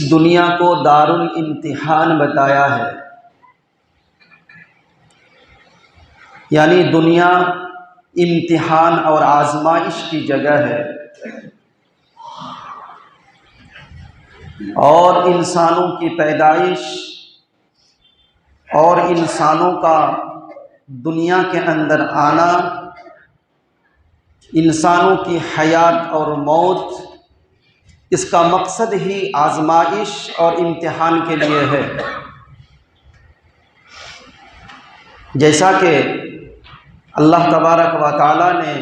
दुनिया को दारुल इम्तिहान बताया है, यानी दुनिया इम्तिहान और आजमाइश की जगह है। और इंसानों की पैदाइश और इंसानों का दुनिया के अंदर आना, इंसानों की हयात और मौत, इसका मकसद ही आजमाइश और इम्तिहान के लिए है। जैसा कि अल्लाह तबारक व तआला ने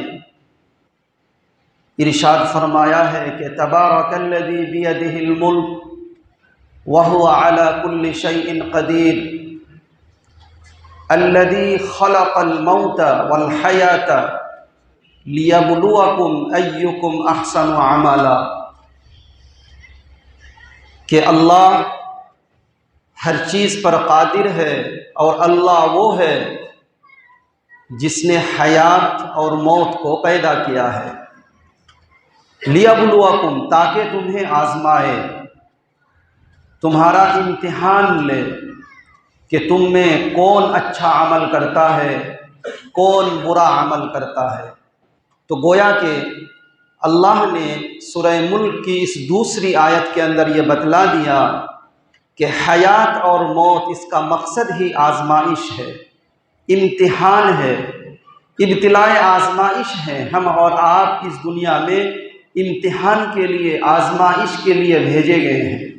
इरशाद फरमाया है कि तबारकल्लज़ी बियदिहिल मुल्क व हुवा अला कुल्लि शैइन क़दीर अल्लज़ी खलक़ल मौत वल हयात लियब्लुवकुम अय्युकुम अहसनु अमला, कि अल्लाह हर चीज़ पर कादिर है और अल्लाह वो है जिसने हयात और मौत को पैदा किया है। लियब्लुवकुम, ताकि तुम्हें आजमाए, तुम्हारा इम्तिहान ले कि तुम में कौन अच्छा अमल करता है, कौन बुरा अमल करता है। तो गोया कि अल्लाह ने सूरह मुल्क की इस दूसरी आयत के अंदर ये बतला दिया कि हयात और मौत, इसका मकसद ही आजमाइश है, इम्तिहान है, इब्तिलाए आजमाइश है। हम और आप इस दुनिया में इम्तिहान के लिए, आजमाइश के लिए भेजे गए हैं।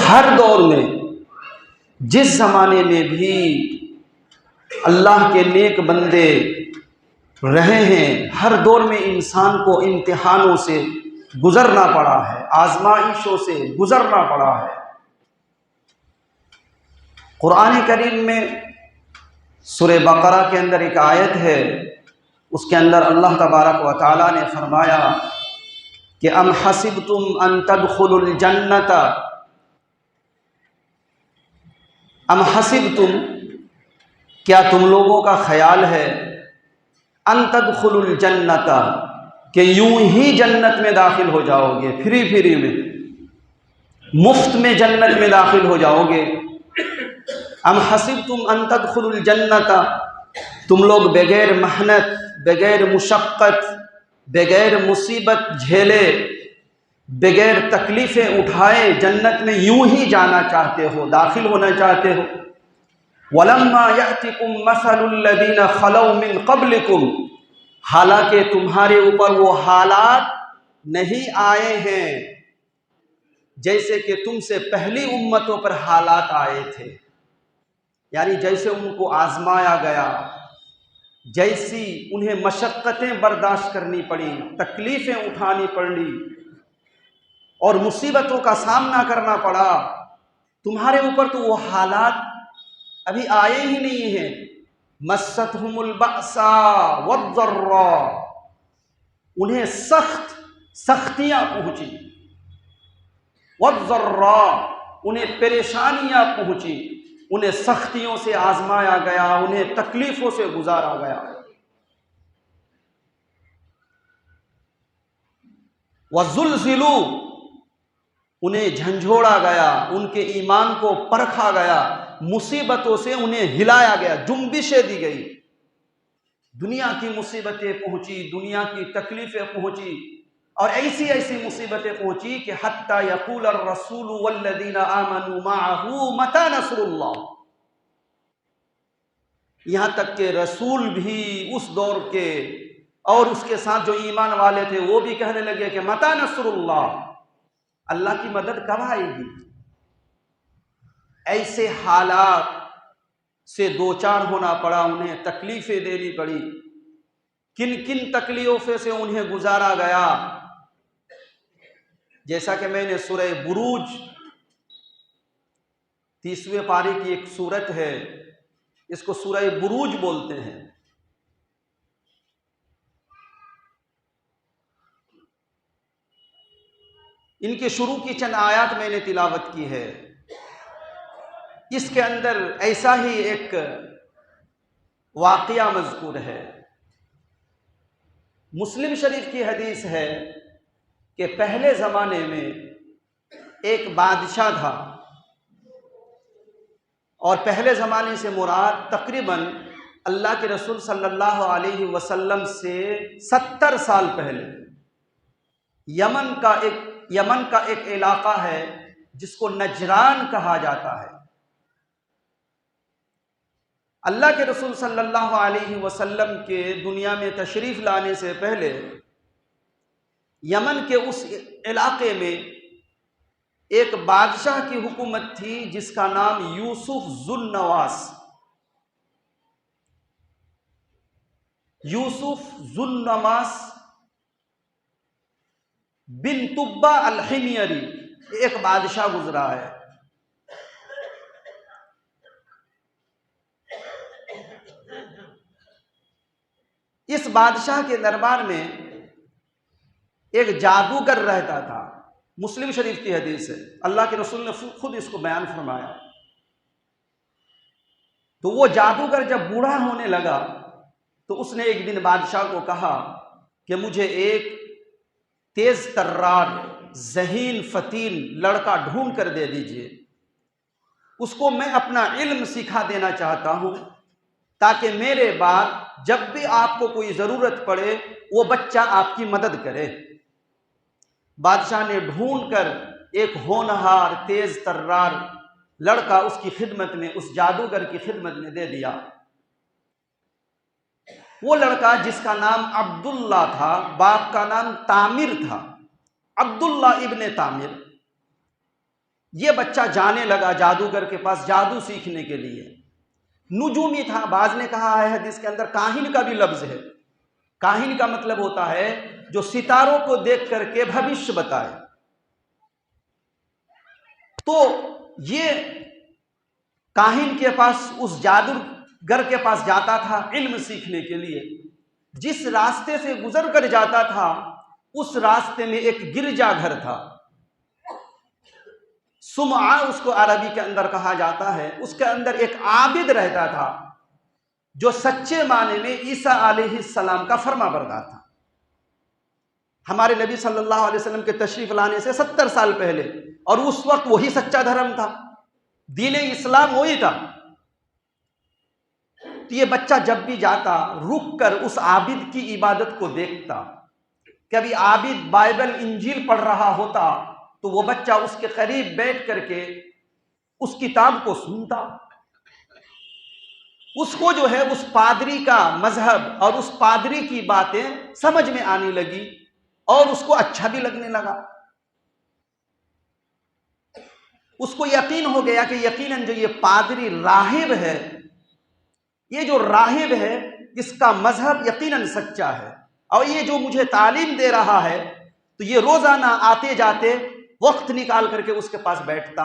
हर दौर में, जिस ज़माने में भी अल्लाह के नेक बंदे रहे हैं, हर दौर में इंसान को इम्तिहानों से गुज़रना पड़ा है, आजमाइशों से गुज़रना पड़ा है। कुरान करीम में सूरह बकरा के अंदर एक आयत है, उसके अंदर अल्लाह तबारक व तआला ने फरमाया कि अम हसिबतुम अन तदखुलुल जन्नता, अम हसिबतुम, क्या तुम लोगों का ख्याल है, अन तदखुलुल जन्नता, कि यूं ही जन्नत में दाखिल हो जाओगे, फ्री में, मुफ्त में जन्नत में दाखिल हो जाओगे। अम हसिबतुम अन तदखुलुल जन्नता, तुम लोग बगैर मेहनत, बगैर मुशक्क़त, बगैर मुसीबत झेले, बगैर तकलीफ़ें उठाए जन्नत में यूं ही जाना चाहते हो, दाखिल होना चाहते हो। वलम्मा यअतिकुम मसलुल लज़ीना खलौ मिन क़ब्लिकुम, हालांकि तुम्हारे ऊपर वो हालात नहीं आए हैं जैसे कि तुमसे पहली उम्मतों पर हालात आए थे, यानी जैसे उनको आजमाया गया, जैसी उन्हें मशक्क़तें बर्दाश्त करनी पड़ी, तकलीफ़ें उठानी पड़ी और मुसीबतों का सामना करना पड़ा, तुम्हारे ऊपर तो वो हालात अभी आए ही नहीं हैं। मस्सतहुमुल बअसा वद्दर्रा, उन्हें सख्तियाँ पहुँची, वद्दर्रा, उन्हें परेशानियाँ पहुँची, उन्हें सख्तियों से आजमाया गया, उन्हें तकलीफ़ों से गुजारा गया। वज़ुल्ज़िलू, उन्हें झंझोड़ा गया, उनके ईमान को परखा गया, मुसीबतों से उन्हें हिलाया गया, जुम्बिशें दी गई, दुनिया की मुसीबतें पहुंची, दुनिया की तकलीफ़ें पहुंची, और ऐसी ऐसी मुसीबतें पहुंची कि हत्ता यक़ूल अर्रसूलु वल्लज़ीना आमनू मअहू मता नस्रुल्लाह, यहाँ तक कि रसूल भी उस दौर के और उसके साथ जो ईमान वाले थे वो भी कहने लगे कि मता नस्रुल्लाह, अल्लाह की मदद कब आएगी। ऐसे हालात से दो चार होना पड़ा, उन्हें तकलीफ़ें देनी पड़ी। किन किन तकलीफ़ों से उन्हें गुजारा गया, जैसा कि मैंने सूरह बुरूज 30वें पारे की एक सूरत है, इसको सूरह बुरूज बोलते हैं। इनके शुरू की चंद आयत मैंने तिलावत की है। इसके अंदर ऐसा ही एक वाक़या मज़कूर है। मुस्लिम शरीफ की हदीस है कि पहले ज़माने में एक बादशाह था और पहले ज़माने से मुराद तकरीबन अल्लाह के रसूल सल्लल्लाहु अलैहि वसल्लम से 70 साल पहले यमन का एक इलाका है जिसको नजरान कहा जाता है। अल्लाह के रसूल सल्लल्लाहु अलैहि वसल्लम के दुनिया में तशरीफ़ लाने से पहले यमन के उस इलाके में एक बादशाह की हुकूमत थी जिसका नाम यूसुफ जुन्नवास बिन तुब्बा अल-हिमयरी एक बादशाह गुजरा है। इस बादशाह के दरबार में एक जादूगर रहता था। मुस्लिम शरीफ की हदीस है, अल्लाह के रसूल ने खुद इसको बयान फरमाया। तो वो जादूगर जब बूढ़ा होने लगा तो उसने एक दिन बादशाह को कहा कि मुझे एक तेज तर्रार ज़हीन फतीन लड़का ढूंढ कर दे दीजिए, उसको मैं अपना इल्म सिखा देना चाहता हूं ताकि मेरे बाद जब भी आपको कोई ज़रूरत पड़े वो बच्चा आपकी मदद करे। बादशाह ने ढूंढ कर एक होनहार तेज तर्रार लड़का उसकी खिदमत में, उस जादूगर की खिदमत में दे दिया। वो लड़का जिसका नाम अब्दुल्ला था, बाप का नाम तामिर था, अब्दुल्ला इब्ने तामिर, ये बच्चा जाने लगा जादूगर के पास जादू सीखने के लिए। नुजूमी था, बाज ने कहा है हदीस के अंदर काहिन का भी लफ्ज है। काहिन का मतलब होता है जो सितारों को देख करके भविष्य बताए। तो ये काहिन के पास, उस जादूगर के पास जाता था इल्म सीखने के लिए। जिस रास्ते से गुजर कर जाता था उस रास्ते में एक गिरजाघर था, सुमा उसको अरबी के अंदर कहा जाता है। उसके अंदर एक आबिद रहता था जो सच्चे माने में ईसा अलैहिस्सलाम का फरमाबरदार था। हमारे नबी सल्लल्लाहु अलैहि वसल्लम के तशरीफ लाने से 70 साल पहले, और उस वक्त वही सच्चा धर्म था, दीन इस्लाम वही था। तो ये बच्चा जब भी जाता रुक कर उस आबिद की इबादत को देखता। कभी आबिद बाइबल इंजील पढ़ रहा होता तो वो बच्चा उसके करीब बैठ करके उस किताब को सुनता। उसको जो है उस पादरी का मजहब और उस पादरी की बातें समझ में आने लगी और उसको अच्छा भी लगने लगा। उसको यकीन हो गया कि यकीनन जो ये पादरी राहिब है, ये जो राहिब है इसका मजहब यकीनन सच्चा है, और ये जो मुझे तालीम दे रहा है तो ये रोजाना आते जाते वक्त निकाल करके उसके पास बैठता।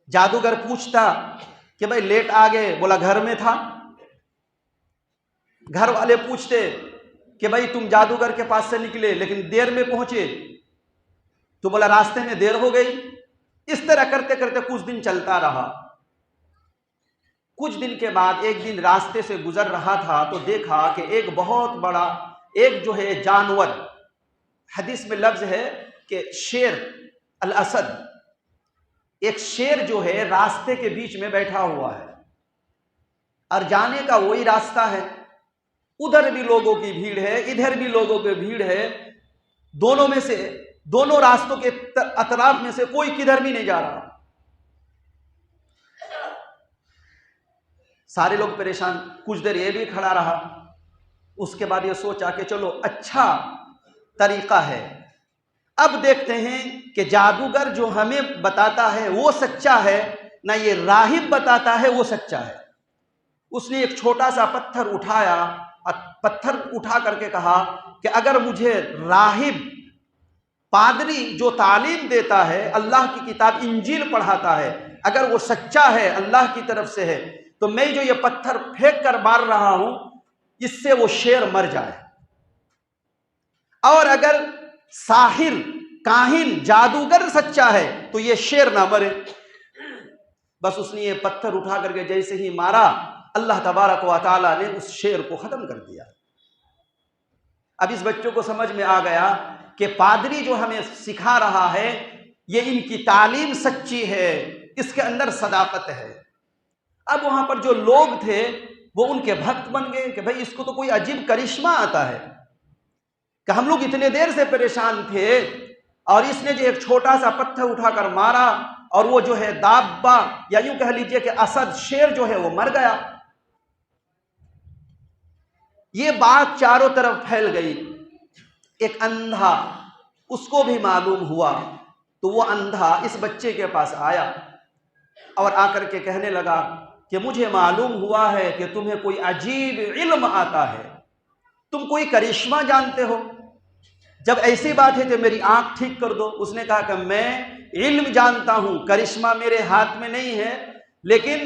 जादूगर पूछता कि भाई लेट आ गए, बोला घर में था। घर वाले पूछते कि भाई तुम जादूगर के पास से निकले लेकिन देर में पहुंचे, तो बोला रास्ते में देर हो गई। इस तरह करते करते कुछ दिन चलता रहा। कुछ दिन के बाद एक दिन रास्ते से गुजर रहा था तो देखा कि एक बहुत बड़ा एक जो है जानवर, हदीस में लफ्ज है कि शेर अल असद, एक शेर जो है रास्ते के बीच में बैठा हुआ है और जाने का वही रास्ता है। उधर भी लोगों की भीड़ है, इधर भी लोगों की भीड़ है। दोनों में से, दोनों रास्तों के अतराफ में से कोई किधर भी नहीं जा रहा। सारे लोग परेशान। कुछ देर ये भी खड़ा रहा। उसके बाद ये सोचा कि चलो अच्छा तरीका है, अब देखते हैं कि जादूगर जो हमें बताता है वो सच्चा है ना ये राहिब बताता है वो सच्चा है। उसने एक छोटा सा पत्थर उठाया और पत्थर उठा करके कहा कि अगर मुझे राहिब पादरी जो तालीम देता है, अल्लाह की किताब इंजील पढ़ाता है, अगर वो सच्चा है, अल्लाह की तरफ से है, तो मैं जो ये पत्थर फेंक कर मार रहा हूं इससे वो शेर मर जाए। और अगर साहिर काहिन जादूगर सच्चा है तो ये शेर ना मरे। बस उसने ये पत्थर उठा करके जैसे ही मारा, अल्लाह तबारक व तआला ने उस शेर को खत्म कर दिया। अब इस बच्चों को समझ में आ गया कि पादरी जो हमें सिखा रहा है ये इनकी तालीम सच्ची है, इसके अंदर सदाकत है। अब वहां पर जो लोग थे वो उनके भक्त बन गए कि भाई इसको तो कोई अजीब करिश्मा आता है कि हम लोग इतने देर से परेशान थे और इसने जो एक छोटा सा पत्थर उठाकर मारा और वो जो है दाब्बा या यूं कह लीजिए कि असद शेर जो है वो मर गया। ये बात चारों तरफ फैल गई। एक अंधा उसको भी मालूम हुआ तो वो अंधा इस बच्चे के पास आया और आकर के कहने लगा कि मुझे मालूम हुआ है कि तुम्हें कोई अजीब इल्म आता है, तुम कोई करिश्मा जानते हो। जब ऐसी बात है तो मेरी आंख ठीक कर दो। उसने कहा कि मैं इल्म जानता हूं, करिश्मा मेरे हाथ में नहीं है, लेकिन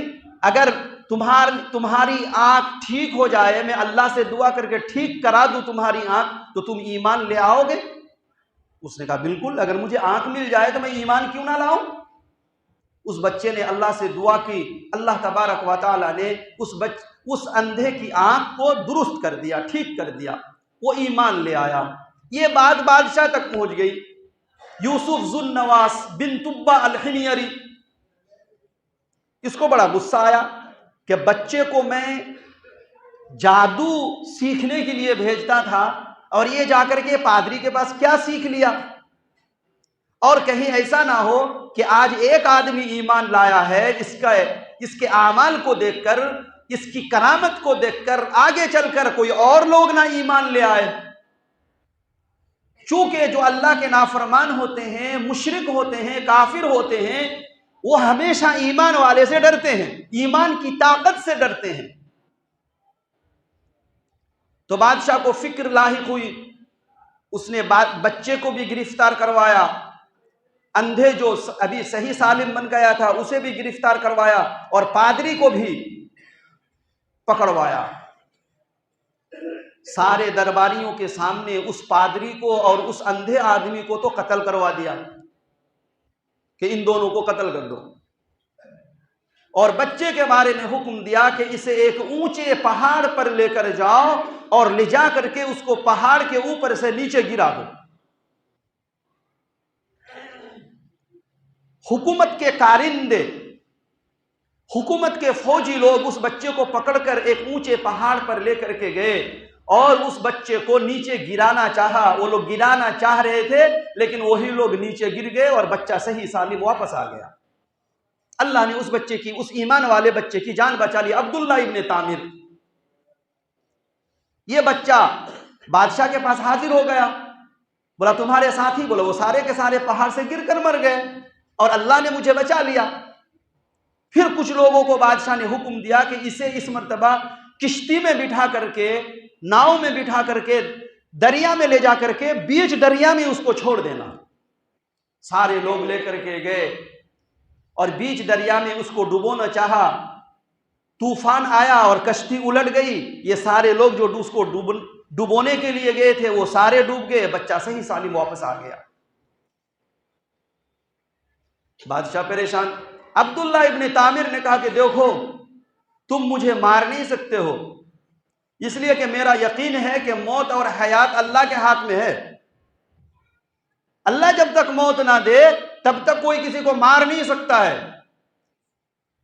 अगर तुम्हारी आंख ठीक हो जाए, मैं अल्लाह से दुआ करके ठीक करा दूं तुम्हारी आंख, तो तुम ईमान ले आओगे। उसने कहा बिल्कुल, अगर मुझे आंख मिल जाए तो मैं ईमान क्यों ना लाऊं। उस बच्चे ने अल्लाह से दुआ की, अल्लाह तबारक व तआला ने उस अंधे की आंख को दुरुस्त कर दिया, ठीक कर दिया, वो ईमान ले आया। ये बात बादशाह तक पहुंच गई। यूसुफ जुन्नवास बिन तुब्बा अल-हिमयरी, इसको बड़ा गुस्सा आया कि बच्चे को मैं जादू सीखने के लिए भेजता था और ये जाकर के पादरी के पास क्या सीख लिया। और कहीं ऐसा ना हो कि आज एक आदमी ईमान लाया है, इसके आमाल को देखकर, इसकी करामत को देखकर आगे चलकर कोई और लोग ना ईमान ले आए। चूंकि जो अल्लाह के नाफरमान होते हैं, मुशरिक होते हैं, काफिर होते हैं, वो हमेशा ईमान वाले से डरते हैं, ईमान की ताकत से डरते हैं। तो बादशाह को फिक्र लाहिक हुई, उसने बच्चे को भी गिरफ्तार करवाया, अंधे जो अभी सही सालिम बन गया था उसे भी गिरफ्तार करवाया और पादरी को भी पकड़वाया। सारे दरबारियों के सामने उस पादरी को और उस अंधे आदमी को तो कत्ल करवा दिया कि इन दोनों को कत्ल कर दो। और बच्चे के बारे में हुक्म दिया कि इसे एक ऊंचे पहाड़ पर लेकर जाओ और ले जा करके उसको पहाड़ के ऊपर से नीचे गिरा दो। हुकूमत के कारिंदे, हुकूमत के फौजी लोग उस बच्चे को पकड़कर एक ऊंचे पहाड़ पर लेकर के गए और उस बच्चे को नीचे गिराना चाहा। वो लोग गिराना चाह रहे थे लेकिन वही लोग नीचे गिर गए और बच्चा सही सालिम वापस आ गया। अल्लाह ने उस बच्चे की, उस ईमान वाले बच्चे की जान बचा ली। अब्दुल्ला इब्ने तामिर, ये बच्चा बादशाह के पास हाजिर हो गया। बोला तुम्हारे साथी, बोला वो सारे के सारे पहाड़ से गिरकर मर गए और अल्लाह ने मुझे बचा लिया। फिर कुछ लोगों को बादशाह ने हुक्म दिया कि इसे इस मर्तबा किश्ती में बिठा करके, नाव में बिठा करके दरिया में ले जा करके बीच दरिया में उसको छोड़ देना। सारे लोग लेकर के गए और बीच दरिया में उसको डुबोना चाहा। तूफान आया और कश्ती उलट गई। ये सारे लोग जो उसको डुबोने के लिए गए थे वो सारे डूब गए। बच्चा सही सालिम वापस आ गया। बादशाह परेशान। अब्दुल्ला इब्ने तामिर ने कहा कि देखो तुम मुझे मार नहीं सकते हो, इसलिए कि मेरा यकीन है कि मौत और हयात अल्लाह के हाथ में है। अल्लाह जब तक मौत ना दे तब तक कोई किसी को मार नहीं सकता है।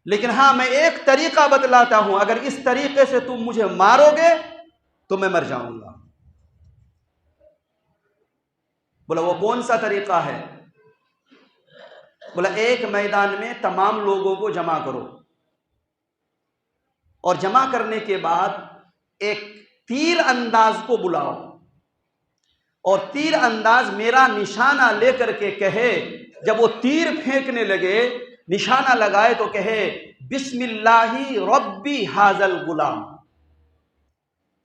लेकिन हां, मैं एक तरीका बतलाता हूं, अगर इस तरीके से तुम मुझे मारोगे तो मैं मर जाऊंगा। बोला वो कौन सा तरीका है? बोला एक मैदान में तमाम लोगों को जमा करो और जमा करने के बाद एक तीर अंदाज को बुलाओ और तीर अंदाज मेरा निशाना लेकर के कहे, जब वो तीर फेंकने लगे, निशाना लगाए तो कहे बिस्मिल्लाहि रब्बी हाजल गुलाम,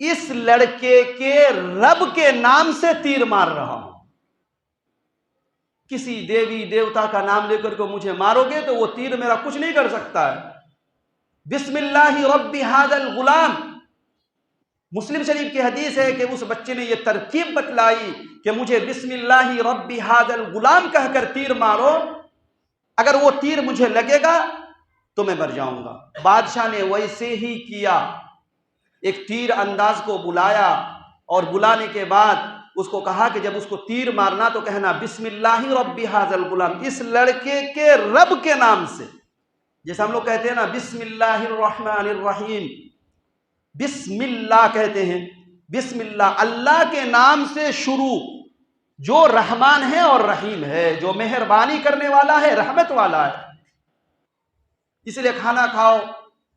इस लड़के के रब के नाम से तीर मार रहा हूं। किसी देवी देवता का नाम लेकर के मुझे मारोगे तो वो तीर मेरा कुछ नहीं कर सकता है। बिस्मिल्लाहि रब्बी हाजल गुलाम। मुस्लिम शरीफ की हदीस है कि उस बच्चे ने यह तरकीब बतलाई कि मुझे बिस्मिल्लाहि रब्बी हाजल गुलाम कहकर तीर मारो, अगर वो तीर मुझे लगेगा तो मैं मर जाऊंगा। बादशाह ने वैसे ही किया। एक तीर अंदाज को बुलाया और बुलाने के बाद उसको कहा कि जब उसको तीर मारना तो कहना बिस्मिल्लाहि रब्बि हाज़ल गुलाम, इस लड़के के रब के नाम से। जैसे हम लोग कहते हैं ना बिस्मिल्लाहिर रहमानिर रहीम, बिस्मिल्लाह कहते हैं, बिस्मिल्लाह अल्लाह के नाम से शुरू, जो रहमान है और रहीम है, जो मेहरबानी करने वाला है, रहमत वाला है। इसलिए खाना खाओ,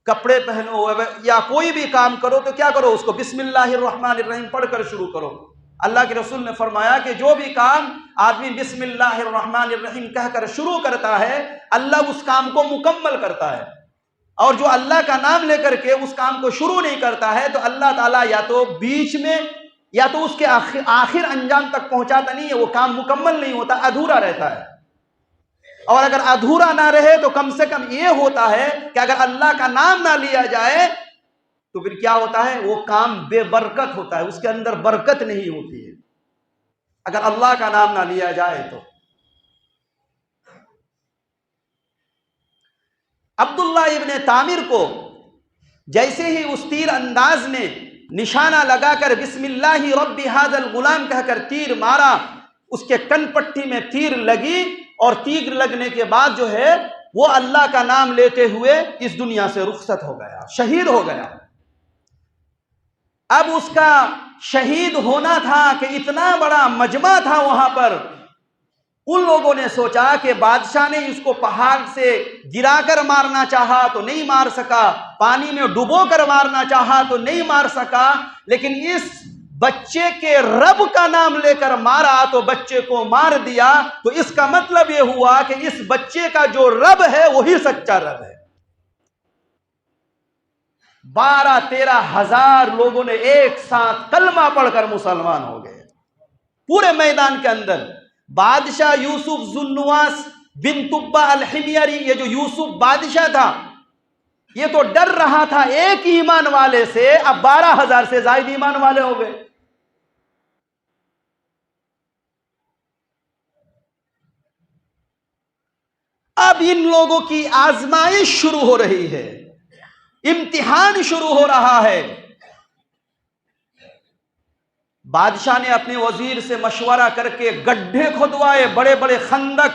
कपड़े पहनो या कोई भी काम करो तो क्या करो, उसको बिस्मिल्लाहिर रहमानिर रहीम पढ़कर शुरू करो। अल्लाह के रसूल ने फरमाया कि जो भी काम आदमी बिस्मिल्लाहिर रहमानिर रहीम कहकर शुरू करता है, अल्लाह उस काम को मुकम्मल करता है। और जो अल्लाह का नाम लेकर के उस काम को शुरू नहीं करता है तो अल्लाह ताला या तो बीच में या तो उसके आखिर अंजाम तक पहुंचाता नहीं है, वो काम मुकम्मल नहीं होता, अधूरा रहता है। और अगर अधूरा ना रहे तो कम से कम ये होता है कि अगर अल्लाह का नाम ना लिया जाए तो फिर क्या होता है, वो काम बेबरकत होता है, उसके अंदर बरकत नहीं होती है अगर अल्लाह का नाम ना लिया जाए तो। अब्दुल्लाह इब्ने तामिर को जैसे ही उस तीर अंदाज ने निशाना लगाकर बिस्मिल्लाहि रब्बि हाज़ल गुलाम कहकर तीर मारा, उसके कनपट्टी में तीर लगी और तीर लगने के बाद जो है वो अल्लाह का नाम लेते हुए इस दुनिया से रुखसत हो गया, शहीद हो गया। अब उसका शहीद होना था कि इतना बड़ा मजमा था वहां पर, उन लोगों ने सोचा कि बादशाह ने इसको पहाड़ से गिराकर मारना चाहा तो नहीं मार सका, पानी में डुबो कर मारना चाहा तो नहीं मार सका, लेकिन इस बच्चे के रब का नाम लेकर मारा तो बच्चे को मार दिया। तो इसका मतलब यह हुआ कि इस बच्चे का जो रब है वही सच्चा रब है। 12-13 हजार लोगों ने एक साथ कलमा पढ़कर मुसलमान हो गए पूरे मैदान के अंदर। बादशाह यूसुफ जुन्नुवास बिन तुब्बा अल-हिमयरी, ये जो यूसुफ बादशाह था, ये तो डर रहा था एक ईमान वाले से, अब 12,000 से ज्यादा ईमान वाले हो गए। अब इन लोगों की आजमाइश शुरू हो रही है, इम्तिहान शुरू हो रहा है। बादशाह ने अपने वजीर से मशवरा करके गड्ढे खुदवाए, बड़े बड़े खंदक,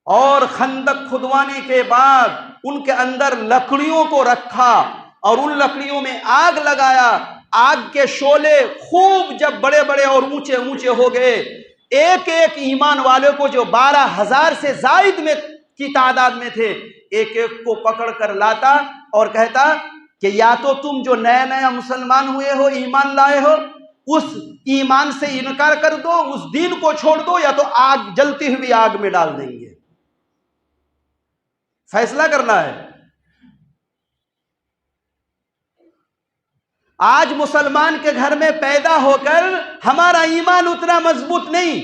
और खंदक खुदवाने के बाद उनके अंदर लकड़ियों को रखा और उन लकड़ियों में आग लगाया। आग के शोले खूब जब बड़े बड़े और ऊंचे ऊंचे हो गए, एक एक ईमान वाले को जो 12,000 से जायद में की तादाद में थे, एक एक को पकड़ कर लाता और कहता कि या तो तुम जो नया नया मुसलमान हुए हो, ईमान लाए हो, उस ईमान से इनकार कर दो, उस दीन को छोड़ दो, या तो आग जलती हुई आग में डाल देंगे। फैसला करना है। आज मुसलमान के घर में पैदा होकर हमारा ईमान उतना मजबूत नहीं,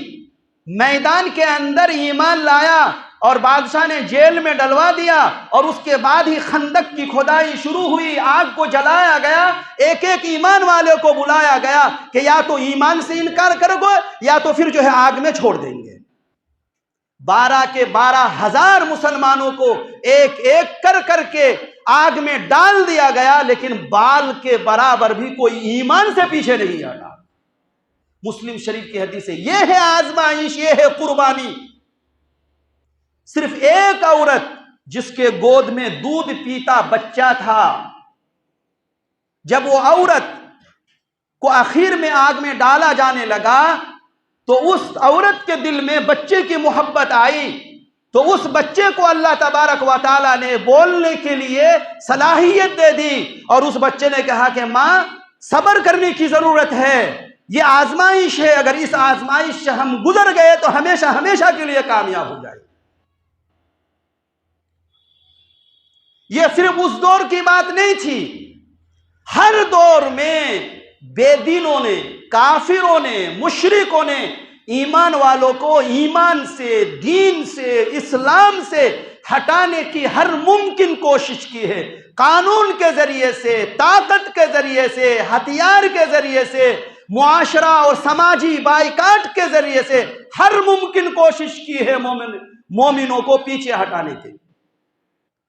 मैदान के अंदर ईमान लाया और बादशाह ने जेल में डलवा दिया और उसके बाद ही खंदक की खुदाई शुरू हुई, आग को जलाया गया, एक एक ईमान वाले को बुलाया गया कि या तो ईमान से इनकार करोगे या तो फिर जो है आग में छोड़ देंगे। 12 के 12,000 मुसलमानों को एक एक कर करके आग में डाल दिया गया, लेकिन बाल के बराबर भी कोई ईमान से पीछे नहीं हटा। मुस्लिम शरीफ की हदीस है, यह है आजमाइश, यह है कुर्बानी। सिर्फ एक औरत जिसके गोद में दूध पीता बच्चा था, जब वो औरत को आखिर में आग में डाला जाने लगा तो उस औरत के दिल में बच्चे की मोहब्बत आई, तो उस बच्चे को अल्लाह तबारक व तआला ने बोलने के लिए सलाहियत दे दी और उस बच्चे ने कहा कि मां, सब्र करने की जरूरत है, ये आजमाइश है, अगर इस आजमाइश से हम गुजर गए तो हमेशा हमेशा के लिए कामयाब हो जाए। यह सिर्फ उस दौर की बात नहीं थी, हर दौर में बेदीनों ने, काफिरों ने, मुशरिकों ने ईमान वालों को ईमान से, दीन से, इस्लाम से हटाने की हर मुमकिन कोशिश की है। कानून के जरिए से, ताकत के जरिए से, हथियार के जरिए से, मुआशरा और समाजी बाइकाट के जरिए से हर मुमकिन कोशिश की है मोमिनों को पीछे हटाने की।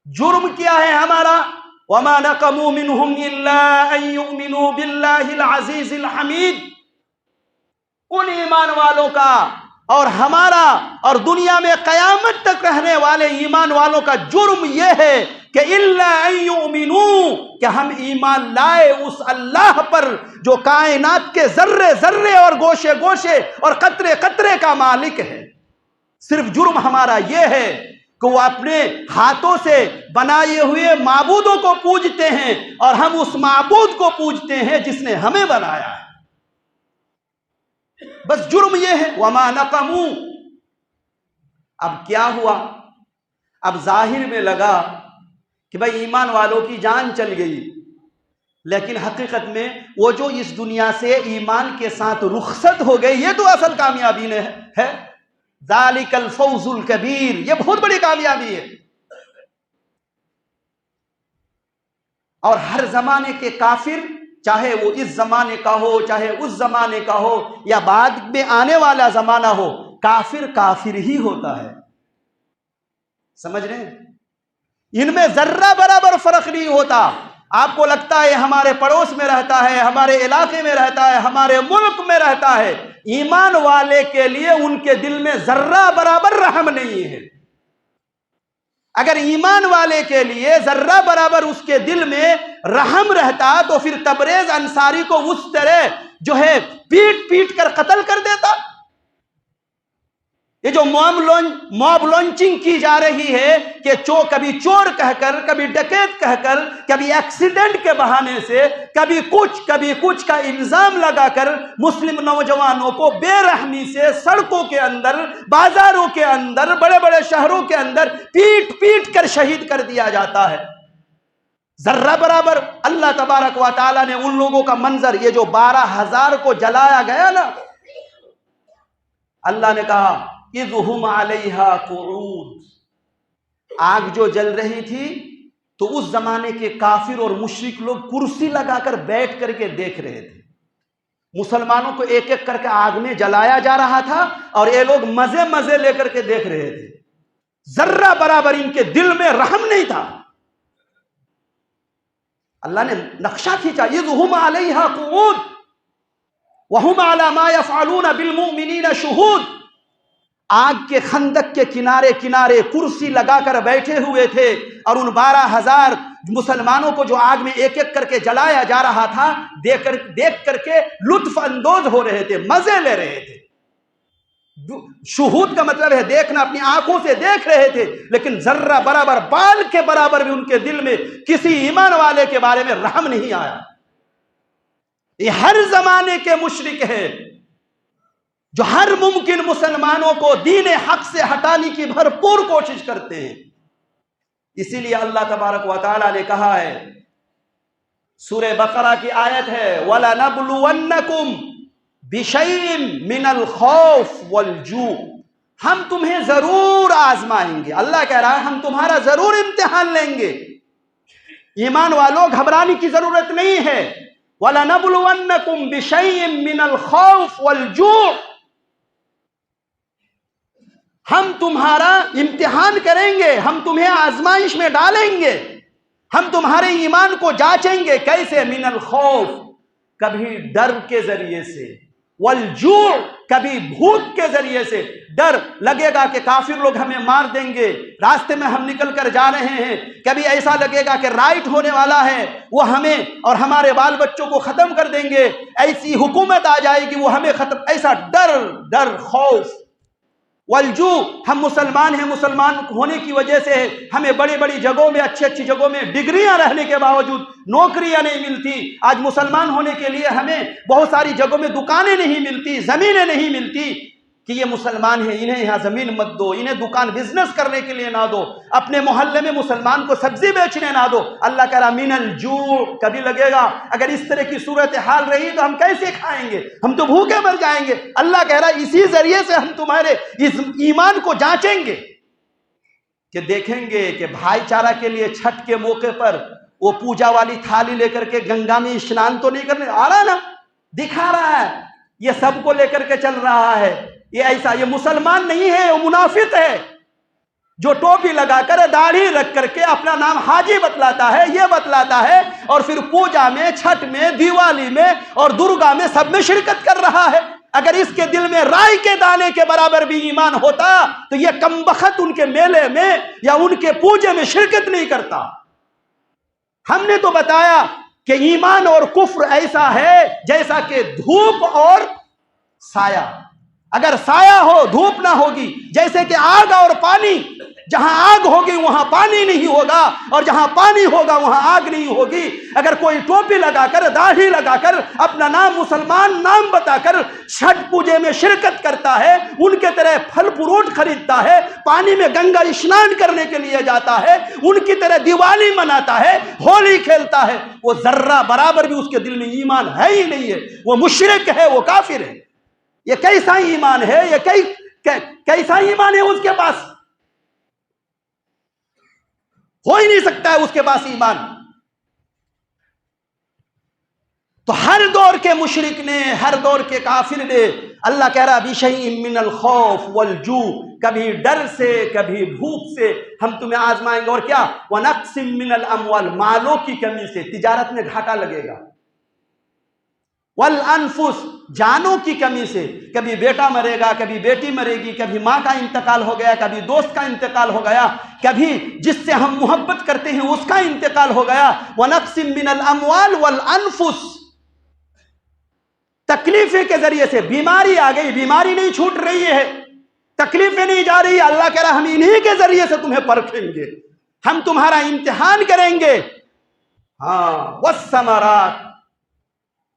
जुर्म क्या है हमारा? वमा नक़मू मिनहुम इल्ला अन युमिनू बिल्लाहिल अज़ीज़िल हमीद। उन ईमान वालों का और हमारा और दुनिया में कयामत तक रहने वाले ईमान वालों का जुर्म यह है कि इल्ला अन युमिनू, कि हम ईमान लाए उस अल्लाह पर जो कायनात के जर्रे जर्रे और गोशे गोशे और कतरे कतरे का मालिक है। सिर्फ जुर्म हमारा यह है कि वो अपने हाथों से बनाए हुए माबूदों को पूजते हैं और हम उस माबूद को पूजते हैं जिसने हमें बनाया है। बस जुर्म यह है। वमा नक़मू। अब क्या हुआ? अब जाहिर में लगा कि भाई ईमान वालों की जान चल गई, लेकिन हकीकत में वो जो इस दुनिया से ईमान के साथ रुखसत हो गए, ये तो असल कामयाबी है। ज़ालिकल फ़ौज़ुल कबीर, ये बहुत बड़ी कामयाबी है। और हर जमाने के काफिर, चाहे वो इस जमाने का हो, चाहे उस जमाने का हो, या बाद में आने वाला जमाना हो, काफिर काफिर ही होता है। समझ रहे हैं? इनमें जर्रा बराबर फर्क नहीं होता। आपको लगता है हमारे पड़ोस में रहता है, हमारे इलाके में रहता है, हमारे मुल्क में रहता है, ईमान वाले के लिए उनके दिल में जर्रा बराबर रहम नहीं है। अगर ईमान वाले के लिए जर्रा बराबर उसके दिल में रहम रहता तो फिर तबरेज अंसारी को उस तरह जो है पीट पीट कर कत्ल कर देता। ये जो मॉब लॉन्चिंग की जा रही है कि कभी चोर कहकर, कभी डकैत कहकर, कभी एक्सीडेंट के बहाने से, कभी कुछ का इल्जाम लगाकर मुस्लिम नौजवानों को बेरहमी से सड़कों के अंदर, बाजारों के अंदर, बड़े बड़े शहरों के अंदर पीट पीट कर शहीद कर दिया जाता है। जर्रा बराबर अल्लाह तबारक व तआला ने उन लोगों का मंजर, ये जो 12,000 को जलाया गया ना, अल्लाह ने कहा इज़हुम अलैहा क़ुऊद, आग जो जल रही थी तो उस जमाने के काफिर और मुशरिक लोग कुर्सी लगाकर बैठ करके देख रहे थे। मुसलमानों को एक एक करके आग में जलाया जा रहा था और ये लोग मजे मजे लेकर के देख रहे थे। जर्रा बराबर इनके दिल में रहम नहीं था। अल्लाह ने नक्शा खींचा, इज़हुम अलैहा क़ुऊद वहुम अला मा यफ़अलून बिल मुमिनीन शुहूद। आग के खंदक के किनारे किनारे कुर्सी लगाकर बैठे हुए थे और उन 12,000 मुसलमानों को जो आग में एक एक करके जलाया जा रहा था देख करके लुत्फ अंदोज हो रहे थे, मजे ले रहे थे। शुहूद का मतलब है देखना, अपनी आंखों से देख रहे थे, लेकिन जर्रा बराबर, बाल के बराबर भी उनके दिल में किसी ईमान वाले के बारे में रहम नहीं आया। ये हर जमाने के मुशरिक है जो हर मुमकिन मुसलमानों को दीन हक से हटाने की भरपूर कोशिश करते हैं। इसीलिए अल्लाह तबारक व तआला ने कहा है, सूरे बकरा की आयत है, वला नबलुवन्नकुम बिशैइन मिनल खौफ वल जू, हम तुम्हें जरूर आजमाएंगे। अल्लाह कह रहा है हम तुम्हारा जरूर इम्तिहान लेंगे। ईमान वालों, घबराने की जरूरत नहीं है। वला नबलुवन्नकुम बिशैइन मिनल खौफ वल जू, हम तुम्हारा इम्तिहान करेंगे, हम तुम्हें आजमाइश में डालेंगे, हम तुम्हारे ईमान को जांचेंगे। कैसे? मिनल खौफ, कभी डर के जरिए से, वल जू, कभी भूख के जरिए से। डर लगेगा कि काफिर लोग हमें मार देंगे, रास्ते में हम निकल कर जा रहे हैं। कभी ऐसा लगेगा कि राइट होने वाला है, वो हमें और हमारे बाल बच्चों को खत्म कर देंगे, ऐसी हुकूमत आ जाएगी वो हमें खत्म, ऐसा डर खौफ। वलजू, हम मुसलमान हैं, मुसलमान होने की वजह से हमें बड़ी बड़ी जगहों में, अच्छी अच्छी जगहों में डिग्रियां रहने के बावजूद नौकरियां नहीं मिलती। आज मुसलमान होने के लिए हमें बहुत सारी जगहों में दुकानें नहीं मिलती, जमीनें नहीं मिलती कि ये मुसलमान हैं, इन्हें यहाँ जमीन मत दो, इन्हें दुकान बिजनेस करने के लिए ना दो, अपने मोहल्ले में मुसलमान को सब्जी बेचने ना दो। अल्लाह कह रहा मिनल जू, कभी लगेगा अगर इस तरह की सूरत हाल रही तो हम कैसे खाएंगे, हम तो भूखे मर जाएंगे। अल्लाह कह रहा इसी जरिए से हम तुम्हारे इस ईमान को जांचेंगे कि देखेंगे कि भाईचारा के लिए छठ के मौके पर वो पूजा वाली थाली लेकर के गंगा में स्नान तो नहीं करने आ रहा ना, दिखा रहा है, ये सबको लेकर के चल रहा है। ये ऐसा, ये मुसलमान नहीं है, वो मुनाफिक है। जो टोपी लगाकर दाढ़ी रख करके अपना नाम हाजी बतलाता है, ये बतलाता है, और फिर पूजा में, छठ में, दिवाली में और दुर्गा में सब में शिरकत कर रहा है। अगर इसके दिल में राई के दाने के बराबर भी ईमान होता तो ये कमबख्त उनके मेले में या उनके पूजे में शिरकत नहीं करता। हमने तो बताया कि ईमान और कुफ्र ऐसा है जैसा कि धूप और साया। अगर साया हो धूप ना होगी, जैसे कि आग और पानी, जहां आग होगी वहां पानी नहीं होगा और जहां पानी होगा वहां आग नहीं होगी। अगर कोई टोपी लगाकर, दाढ़ी लगाकर, अपना नाम मुसलमान नाम बताकर छठ पूजे में शिरकत करता है, उनके तरह फल फ्रूट खरीदता है, पानी में गंगा स्नान करने के लिए जाता है, उनकी तरह दिवाली मनाता है, होली खेलता है, वो जर्रा बराबर भी उसके दिल में ईमान है ही नहीं है। वो मुशरिक है, वो काफिर है। ये कैसा ईमान है? ये कैसा ईमान है उसके पास? हो ही नहीं सकता है उसके पास ईमान। तो हर दौर के मुशरिक ने, हर दौर के काफिर ने, अल्लाह कह रहा बिशैइन मिनल खौफ वल जू, कभी डर से कभी भूख से हम तुम्हें आजमाएंगे। और क्या? वनक्सिम मिनल अमवाल, मालों की कमी से, तिजारत में घाटा लगेगा। वल अनफुस, जानों की कमी से, कभी बेटा मरेगा, कभी बेटी मरेगी, कभी माँ का इंतकाल हो गया, कभी दोस्त का इंतकाल हो गया, कभी जिससे हम मोहब्बत करते हैं उसका इंतकाल हो गया। वनक्सिम मिनल अमवाल वल अनफुस, तकलीफें के जरिए से, बीमारी आ गई, बीमारी नहीं छूट रही है, तकलीफें नहीं जा रही, अल्लाह कह रहा हम इन्हीं के जरिए से तुम्हें परखेंगे, हम तुम्हारा इम्तिहान करेंगे। हाँ, वस्समरात,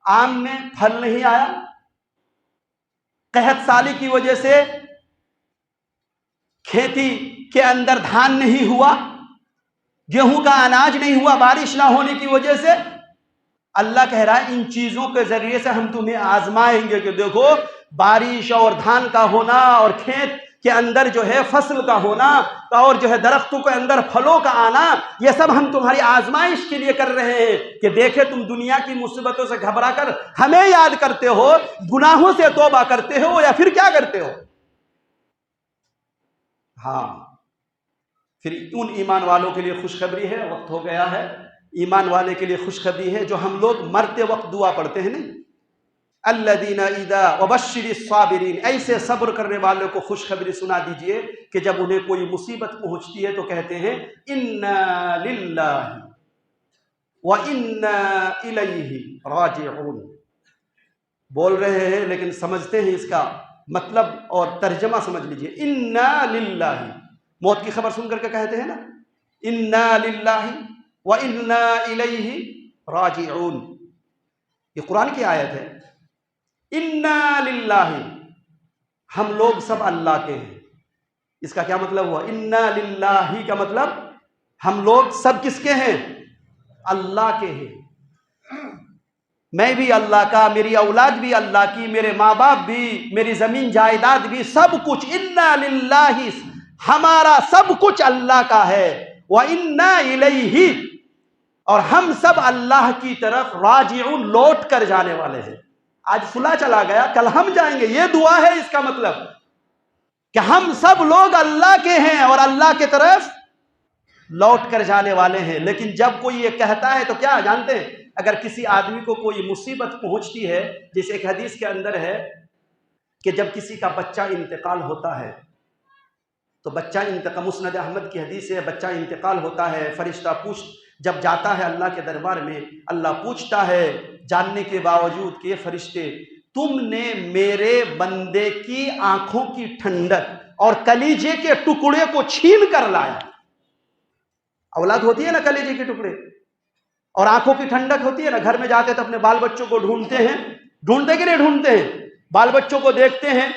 आम में फल नहीं आया, कहत साली की वजह से खेती के अंदर धान नहीं हुआ, गेहूं का अनाज नहीं हुआ बारिश ना होने की वजह से। अल्लाह कह रहा है इन चीजों के जरिए से हम तुम्हें आजमाएंगे कि देखो बारिश और धान का होना और खेत के अंदर जो है फसल का होना और जो है दरख्तों के अंदर फलों का आना, ये सब हम तुम्हारी आजमाइश के लिए कर रहे हैं कि देखे तुम दुनिया की मुसीबतों से घबरा कर हमें याद करते हो, गुनाहों से तौबा करते हो या फिर क्या करते हो। हाँ, फिर उन ईमान वालों के लिए खुशखबरी है, वक्त हो गया है। ईमान वाले के लिए खुशखबरी है जो हम लोग मरते वक्त दुआ पढ़ते हैं, नहीं, अल्लज़ीना इज़ा वबश्शिरिस साबिरीन, ऐसे सब्र करने वालों को खुशखबरी सुना दीजिए कि जब उन्हें कोई मुसीबत पहुंचती है तो कहते हैं इन्ना लिल्लाहि व इन्ना इलैहि राजिऊन। बोल रहे हैं लेकिन समझते हैं इसका मतलब और तर्जमा समझ लीजिए। इन्ना लिल्लाहि, मौत की खबर सुन करके कहते हैं ना, इन्ना लिल्लाहि व इन्ना इलैहि राजिऊन। ये कुरान की आयत है। इन्ना लिल्लाहि, हम लोग सब अल्लाह के हैं। इसका क्या मतलब हुआ? इन्ना लिल्लाहि का मतलब हम लोग सब किसके हैं? अल्लाह के हैं। मैं भी अल्लाह का, मेरी औलाद भी अल्लाह की, मेरे माँ बाप भी, मेरी जमीन जायदाद भी, सब कुछ इन्ना लिल्लाहि, हमारा सब कुछ अल्लाह का है। व इन्ना इलैहि, और हम सब अल्लाह की तरफ राजिऊन, लौट कर जाने वाले हैं। आज फुला चला गया, कल हम जाएंगे, ये दुआ है। इसका मतलब कि हम सब लोग अल्लाह के हैं और अल्लाह के तरफ लौट कर जाने वाले हैं। लेकिन जब कोई ये कहता है तो क्या जानते हैं, अगर किसी आदमी को कोई मुसीबत पहुंचती है, जैसे एक हदीस के अंदर है कि जब किसी का बच्चा इंतकाल होता है तो बच्चा इंतकाल, मुस्नद अहमद की हदीस है, बच्चा इंतकाल होता है, फरिश्ता जब जाता है अल्लाह के दरबार में, अल्लाह पूछता है जानने के बावजूद कि फरिश्ते तुमने मेरे बंदे की आंखों की ठंडक और कलीजे के टुकड़े को छीन कर लाया। औलाद होती है ना कलीजे के टुकड़े और आंखों की ठंडक होती है ना। घर में जाते तो अपने बाल बच्चों को ढूंढते हैं, ढूंढते कि नहीं ढूंढते हैं, बाल बच्चों को देखते हैं,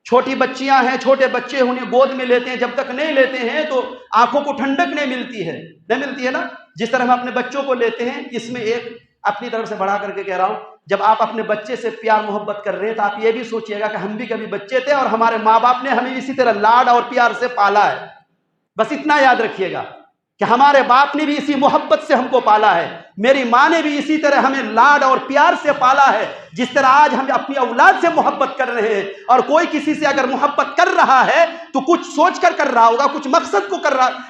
छोटी बच्चियां हैं, छोटे बच्चे उन्हें गोद में लेते हैं, जब तक नहीं लेते हैं तो आंखों को ठंडक नहीं मिलती है ना। जिस तरह हम अपने बच्चों को लेते हैं, इसमें एक अपनी तरफ से बढ़ा करके कह रहा हूं, जब आप अपने बच्चे से प्यार मोहब्बत कर रहे हैं तो आप ये भी सोचिएगा कि हम भी कभी बच्चे थे और हमारे माँ बाप ने हमें इसी तरह लाड और प्यार से पाला है। बस इतना याद रखिएगा। कि हमारे बाप ने भी इसी मोहब्बत से हमको पाला है, मेरी माँ ने भी इसी तरह हमें लाड और प्यार से पाला है जिस तरह आज हम अपनी औलाद से मोहब्बत कर रहे हैं। और कोई किसी से अगर मोहब्बत कर रहा है तो कुछ सोचकर कर रहा होगा, कुछ मकसद को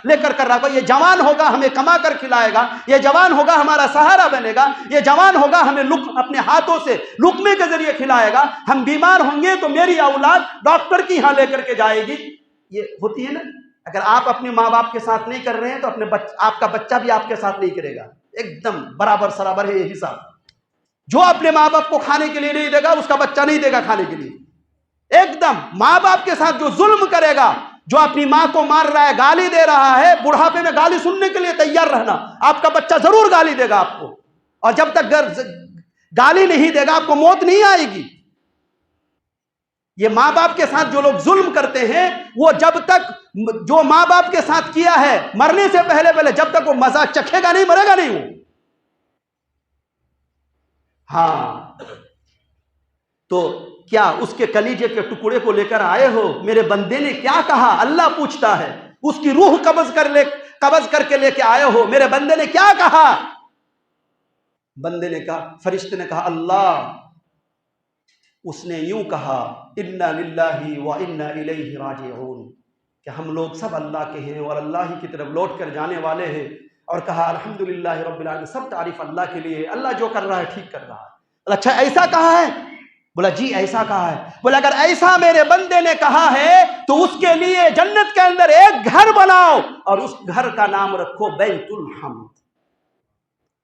लेकर कर रहा होगा। ये जवान होगा हमें कमा कर खिलाएगा, ये जवान होगा हमारा सहारा बनेगा, ये जवान होगा हमें अपने हाथों से लुकमे के जरिए खिलाएगा। हम बीमार होंगे तो मेरी औलाद डॉक्टर की यहाँ लेकर के जाएगी। ये होती है ना। अगर आप अपने माँ बाप के साथ नहीं कर रहे हैं तो आपका बच्चा भी आपके साथ नहीं करेगा। एकदम बराबर सराबर है ये हिसाब। जो अपने माँ बाप को खाने के लिए नहीं देगा उसका बच्चा नहीं देगा खाने के लिए। एकदम माँ बाप के साथ जो जुल्म करेगा, जो अपनी माँ को मार रहा है, गाली दे रहा है, बुढ़ापे में गाली सुनने के लिए तैयार रहना, आपका बच्चा जरूर गाली देगा आपको। और जब तक गाली नहीं देगा आपको मौत नहीं आएगी। ये माँ बाप के साथ जो लोग जुल्म करते हैं वो जब तक जो माँ बाप के साथ किया है मरने से पहले जब तक वो मजा चखेगा नहीं, मरेगा नहीं वो। हाँ, तो क्या उसके कलीजे के टुकड़े को लेकर आए हो? मेरे बंदे ने क्या कहा? अल्लाह पूछता है। उसकी रूह कब्ज करके लेके आए हो? मेरे बंदे ने क्या कहा? बंदे ने कहा, फरिश्ते ने कहा, अल्लाह, उसने यूं कहा, इन्ना लिल्लाहि व इन्ना इलैहि राजिऊन, कि हम लोग सब अल्लाह के हैं और अल्लाह ही की तरफ लौट कर जाने वाले हैं। और कहा अल्हम्दुलिल्लाह रब्बिल आलमीन, सब तारीफ अल्लाह के लिए, अल्लाह जो कर रहा है ठीक कर रहा है। अच्छा ऐसा कहा है? बोला जी ऐसा कहा है। बोला अगर ऐसा मेरे बंदे ने कहा है तो उसके लिए जन्नत के अंदर एक घर बनाओ और उस घर का नाम रखो बैतुल हम्द।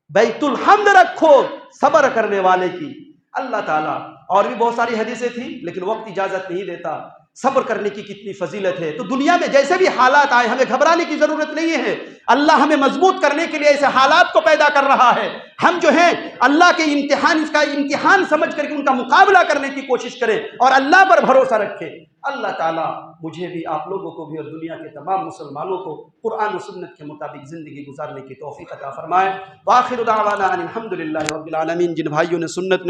बैतुल हम्द रखो, सब्र करने वाले की। अल्लाह ताला, और भी बहुत सारी हदीसें थी लेकिन वक्त इजाजत नहीं देता। सब्र करने की कितनी फजीलत है। तो दुनिया में जैसे भी हालात आए हमें घबराने की जरूरत नहीं है। अल्लाह हमें मजबूत करने के लिए ऐसे हालात को पैदा कर रहा है। हम जो है अल्लाह के इम्तिहान, इसका इम्तिहान समझ करके उनका मुकाबला करने की कोशिश करें और अल्लाह पर भरोसा रखें। अल्लाह ताला मुझे भी, आप लोगों को भी और दुनिया के तमाम मुसलमानों को कुरान और सुन्नत के मुताबिक ज़िंदगी गुजारने की तौफीक अता फरमाए। व आखिर दावाना अनिल हम्दुलिल्लाहि रब्बिल आलमीन। जिन भाइयों ने सुन्नत